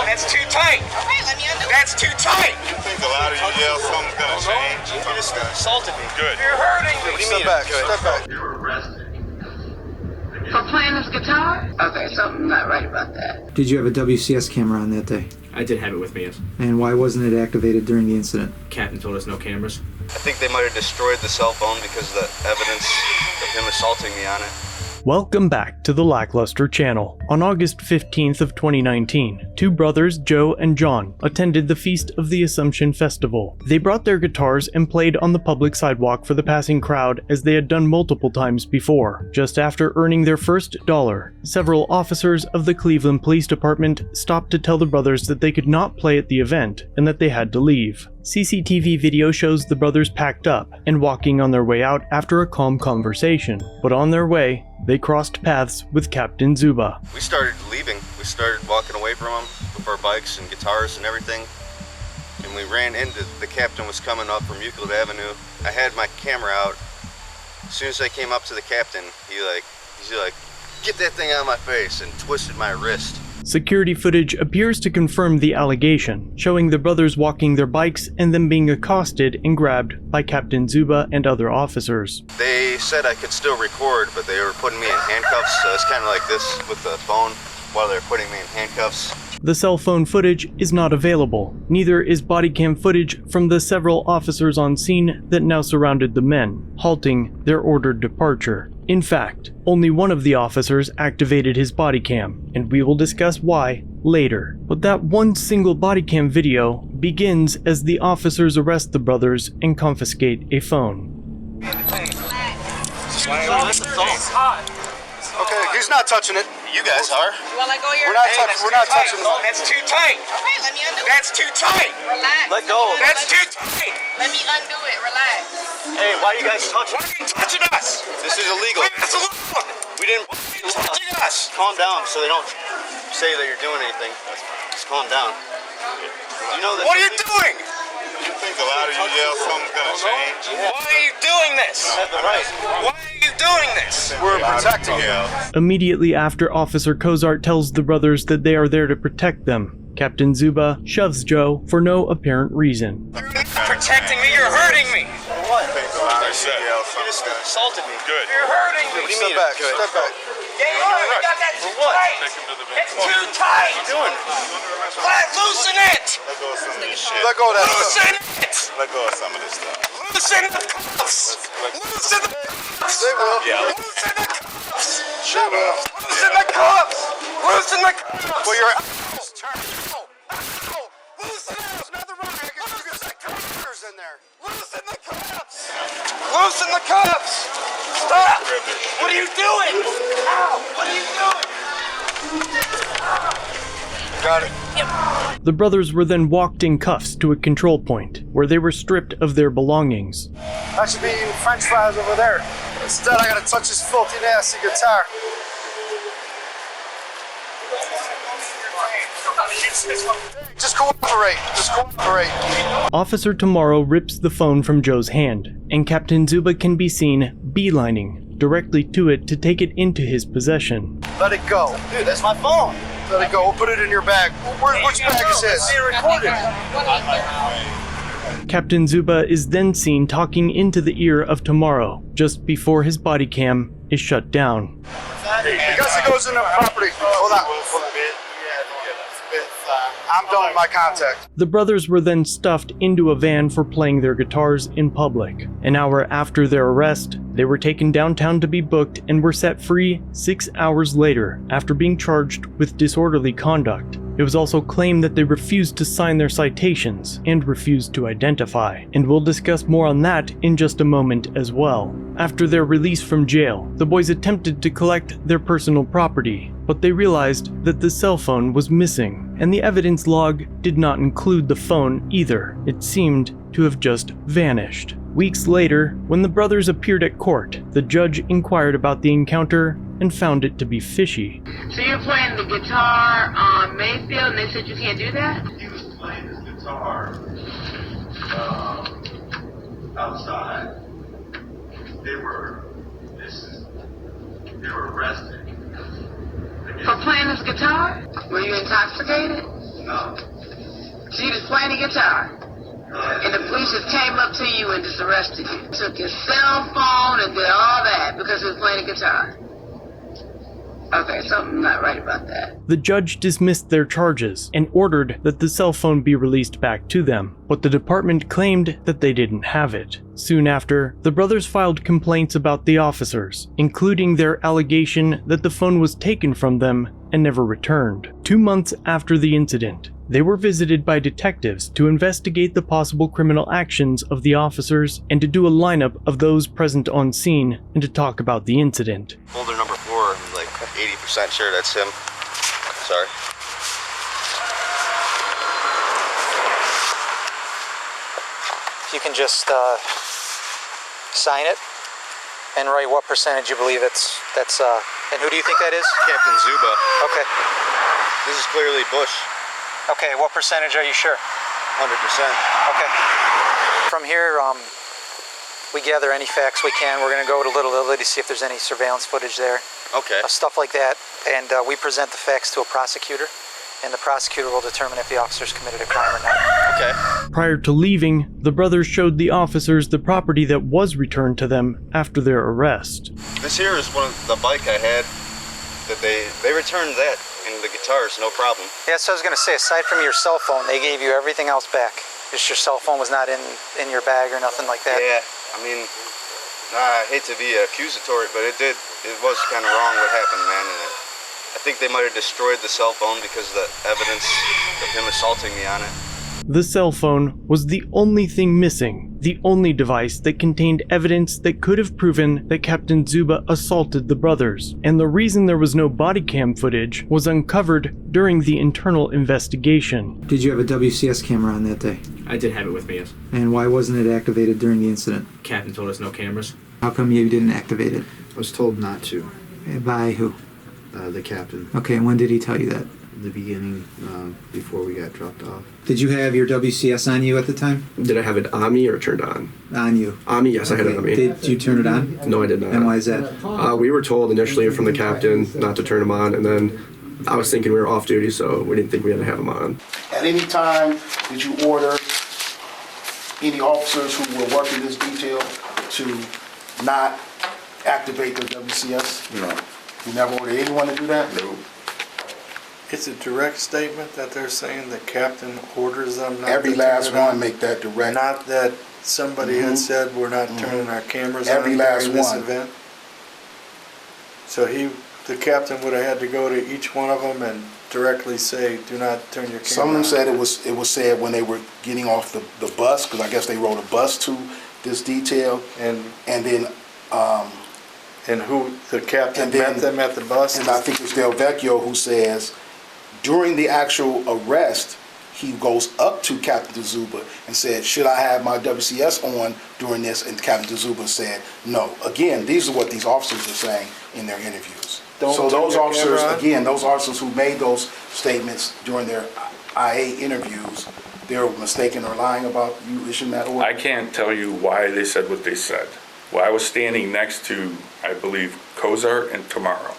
That's too tight. Okay, let me undo it. That's too tight. You think the louder you yell, something's gonna change? You just assaulted me. Good. You're hurting me. What do you mean? Step back. You were arrested. For playing this guitar? Okay, something's not right about that. Did you have a WCS camera on that day? I did have it with me, yes. And why wasn't it activated during the incident? Captain told us no cameras. I think they might have destroyed the cell phone because of the evidence of him assaulting me on it. Welcome back to the LackLuster channel. On August 15th of 2019, two brothers, Joe and John, attended the Feast of the Assumption Festival. They brought their guitars and played on the public sidewalk for the passing crowd as they had done multiple times before. Just after earning their first dollar, several officers of the Cleveland Police Department stopped to tell the brothers that they could not play at the event and that they had to leave. CCTV video shows the brothers packed up and walking on their way out after a calm conversation, but on their way, they crossed paths with Captain Zuba. We started leaving. We started walking away from him with our bikes and guitars and everything. And we ran into, the captain was coming up from Euclid Avenue. I had my camera out. As soon as I came up to the captain, he's like, get that thing out of my face, and twisted my wrist. Security footage appears to confirm the allegation, showing the brothers walking their bikes and them being accosted and grabbed by Captain Zuba and other officers. They said I could still record, but they were putting me in handcuffs, so it's kind of like this with the phone while they're putting me in handcuffs. The cell phone footage is not available. Neither is body cam footage from the several officers on scene that now surrounded the men, halting their ordered departure. In fact, only one of the officers activated his body cam, and we will discuss why later. But that one single body cam video begins as the officers arrest the brothers and confiscate a phone. Okay, he's not touching it. You guys are. You wanna let go of your... We're not touching it. That's too tight. Okay, let me undo it. That's too tight. Relax. Let go. That's too tight. Let me undo it. Relax. Hey, why are you guys touching? Why are you touching us? This is illegal. Leave us alone. We didn't. Why are you touching us? Calm down so they don't say that you're doing anything. Just calm down. You know that. What are you doing? You think the louder you yell, something's gonna change? Why are you doing this? Have the right. Why are you doing this? We're protecting you. Immediately after Officer Cozart tells the brothers that they are there to protect them, Captain Zuba shoves Joe for no apparent reason. You're not protecting me, you're hurting me. What? You think the louder you yell, You just something's gonna assaulted me. Good. You're hurting me. What do you mean? Step back. Yeah, you got that too what? tight. It's too tight. What are you doing? Loosen it. Let go of some of this shit. Let go of that. Loosen it. Let go of some of this stuff. Loosen the cuffs. Loosen the cuffs. They will. Yeah. Loosen the cuffs. Shut up. Loosen the cuffs. Loosen the cuffs. Well, you're. Loosen it. There's nothing wrong. I got some computers in there. Loosen the cuffs. Loosen the cuffs. Stop. What are you doing? Ow. What are you doing? Got it. The brothers were then walked in cuffs to a control point, where they were stripped of their belongings. I should be eating french fries over there. Instead, I gotta touch this filthy, nasty guitar. Just cooperate. Just cooperate. Officer Tomorrow rips the phone from Joe's hand, and Captain Zuba can be seen beelining directly to it to take it into his possession. Let it go. Dude, that's my phone. Let it go. We'll put it in your bag. Which bag is this? Captain Zuba is then seen talking into the ear of Tomorrow, just before his body cam is shut down. I guess it goes in the property. Hold on. I'm done with my contact. The brothers were then stuffed into a van for playing their guitars in public. An hour after their arrest, they were taken downtown to be booked and were set free 6 hours later after being charged with disorderly conduct. It was also claimed that they refused to sign their citations and refused to identify, and we'll discuss more on that in just a moment as well. After their release from jail, the boys attempted to collect their personal property, but they realized that the cell phone was missing, and the evidence log did not include the phone either. It seemed to have just vanished. Weeks later, when the brothers appeared at court, the judge inquired about the encounter and found it to be fishy. So you're playing the guitar on Mayfield and they said you can't do that? He was playing his guitar outside. They were arrested. For playing this guitar? Were you intoxicated? Oh. So you was playing the guitar, and the police just came up to you and just arrested you. Took your cell phone and did all that because you was playing the guitar. Okay, something not right about that. The judge dismissed their charges and ordered that the cell phone be released back to them, but the department claimed that they didn't have it. Soon after, the brothers filed complaints about the officers, including their allegation that the phone was taken from them and never returned. 2 months after the incident, they were visited by detectives to investigate the possible criminal actions of the officers and to do a lineup of those present on scene and to talk about the incident. Folder number 4, I'm like 80% sure that's him. Sorry. If you can just sign it and write what percentage you believe that's and who do you think that is? Captain Zuba. Okay. This is clearly Bush. Okay, what percentage are you sure? 100%. Okay. From here, we gather any facts we can. We're going to go to Little Italy to see if there's any surveillance footage there. Okay. Stuff like that. And we present the facts to a prosecutor, and the prosecutor will determine if the officers committed a crime or not. Okay. Prior to leaving, the brothers showed the officers the property that was returned to them after their arrest. This here is the bike I had that they returned that and the guitars, no problem. Yeah, so I was going to say, aside from your cell phone, they gave you everything else back. Just your cell phone was not in your bag or nothing like that. Yeah, I mean, I hate to be accusatory, but it was kind of wrong what happened, man. And I think they might have destroyed the cell phone because of the evidence of him assaulting me on it. The cell phone was the only thing missing, the only device that contained evidence that could have proven that Captain Zuba assaulted the brothers, and the reason there was no body cam footage was uncovered during the internal investigation. Did you have a WCS camera on that day? I did have it with me, yes. And why wasn't it activated during the incident? Captain told us no cameras. How come you didn't activate it? I was told not to. By who? The captain. Okay, and when did he tell you that? The beginning, before we got dropped off. Did you have your WCS on you at the time? Did I have it on me or turned on? On you. On me, yes, I had it on me. Did you turn it on? No, I did not. And why is that? We were told initially from the captain not to turn them on, and then I was thinking we were off duty, so we didn't think we had to have them on. At any time, did you order any officers who were working this detail to not activate their WCS? No. You never ordered anyone to do that? No. It's a direct statement that they're saying the captain orders them not Every to last turn it on. one make that direct. Not that somebody had said we're not turning our cameras Every on last during this one. event. So the captain would have had to go to each one of them and directly say, do not turn your camera Some of them on. said it was said when they were getting off the bus, because I guess they rode a bus to this detail, And then who the captain and then- met them at the bus. and I think it's Del Vecchio who says during the actual arrest, he goes up to Captain Zuba and said, should I have my WCS on during this? And Captain Zuba said, no. Again, these are what these officers are saying in their interviews. Don't So turn those your officers, camera on? again, those officers who made those statements during their IA interviews, they're mistaken or lying about you issuing that order? I can't tell you why they said what they said. Well, I was standing next to, I believe, Kozar and Tomorrow.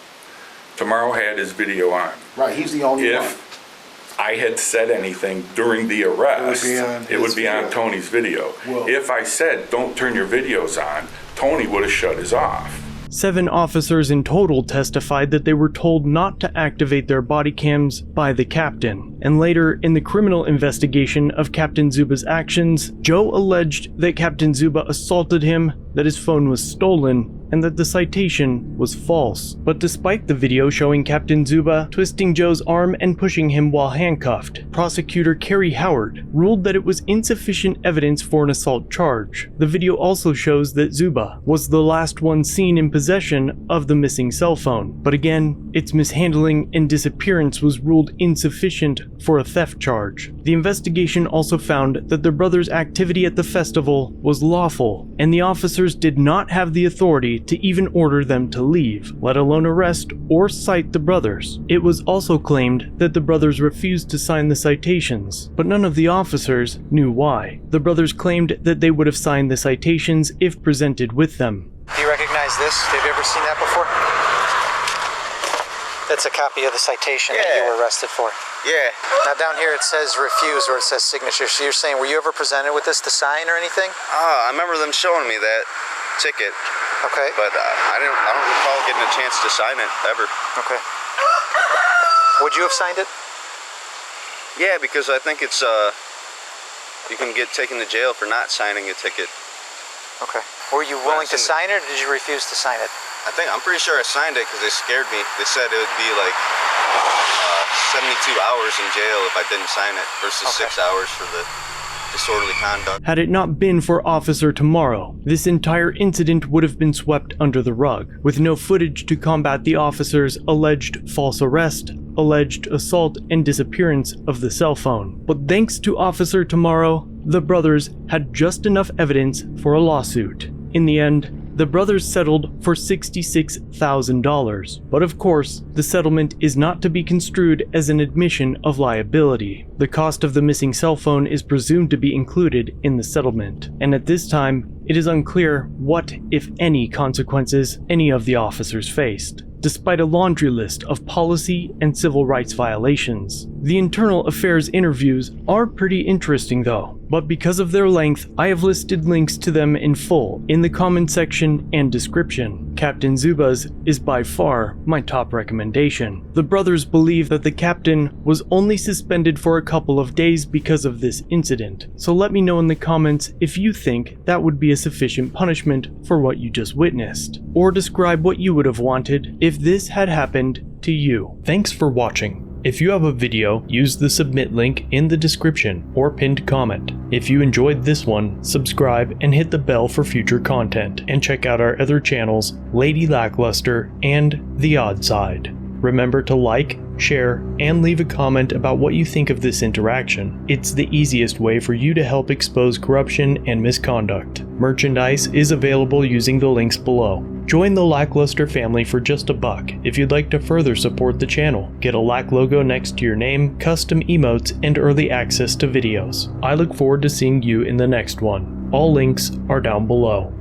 Tomorrow had his video on. Right, he's the only one. If I had said anything during the arrest, it would be on Tony's video. Well- If I said, don't turn your videos on, Tony would have shut his off. 7 officers in total testified that they were told not to activate their body cams by the captain. And later, in the criminal investigation of Captain Zuba's actions, Joe alleged that Captain Zuba assaulted him, that his phone was stolen, and that the citation was false. But despite the video showing Captain Zuba twisting Joe's arm and pushing him while handcuffed, prosecutor Kerry Howard ruled that it was insufficient evidence for an assault charge. The video also shows that Zuba was the last one seen in possession of the missing cell phone, but again, its mishandling and disappearance was ruled insufficient for a theft charge. The investigation also found that the brothers' activity at the festival was lawful, and the officers did not have the authority to even order them to leave, let alone arrest or cite the brothers. It was also claimed that the brothers refused to sign the citations, but none of the officers knew why. The brothers claimed that they would have signed the citations if presented with them. Do you recognize this? Have you ever seen that before? That's a copy of the citation that you were arrested for. Yeah. Now down here it says refuse or it says signature. So you're saying, were you ever presented with this to sign or anything? I remember them showing me that ticket. Okay. But I don't recall getting a chance to sign it ever. Okay. Would you have signed it? Yeah, because I think it's you can get taken to jail for not signing a ticket. Okay. Were you willing to sign it or did you refuse to sign it? I'm pretty sure I signed it because they scared me. They said it would be like 72 hours in jail if I didn't sign it versus 6 hours for the disorderly conduct. Had it not been for Officer Tomorrow, this entire incident would have been swept under the rug, with no footage to combat the officer's alleged false arrest, alleged assault, and disappearance of the cell phone. But thanks to Officer Tomorrow, the brothers had just enough evidence for a lawsuit. In the end, the brothers settled for $66,000. But of course, the settlement is not to be construed as an admission of liability. The cost of the missing cell phone is presumed to be included in the settlement, and at this time, it is unclear what, if any, consequences any of the officers faced, despite a laundry list of policy and civil rights violations. The internal affairs interviews are pretty interesting though, but because of their length, I have listed links to them in full in the comment section and description. Captain Zuba's is by far my top recommendation. The brothers believe that the captain was only suspended for a couple of days because of this incident, so let me know in the comments if you think that would be a sufficient punishment for what you just witnessed, or describe what you would have wanted if this had happened to you. Thanks for watching. If you have a video, use the submit link in the description or pinned comment. If you enjoyed this one, subscribe and hit the bell for future content, and check out our other channels, Lady LackLuster and The Odd Side. Remember to like, share, and leave a comment about what you think of this interaction. It's the easiest way for you to help expose corruption and misconduct. Merchandise is available using the links below. Join the LackLuster family for just $1 if you'd like to further support the channel. Get a Lack logo next to your name, custom emotes, and early access to videos. I look forward to seeing you in the next one. All links are down below.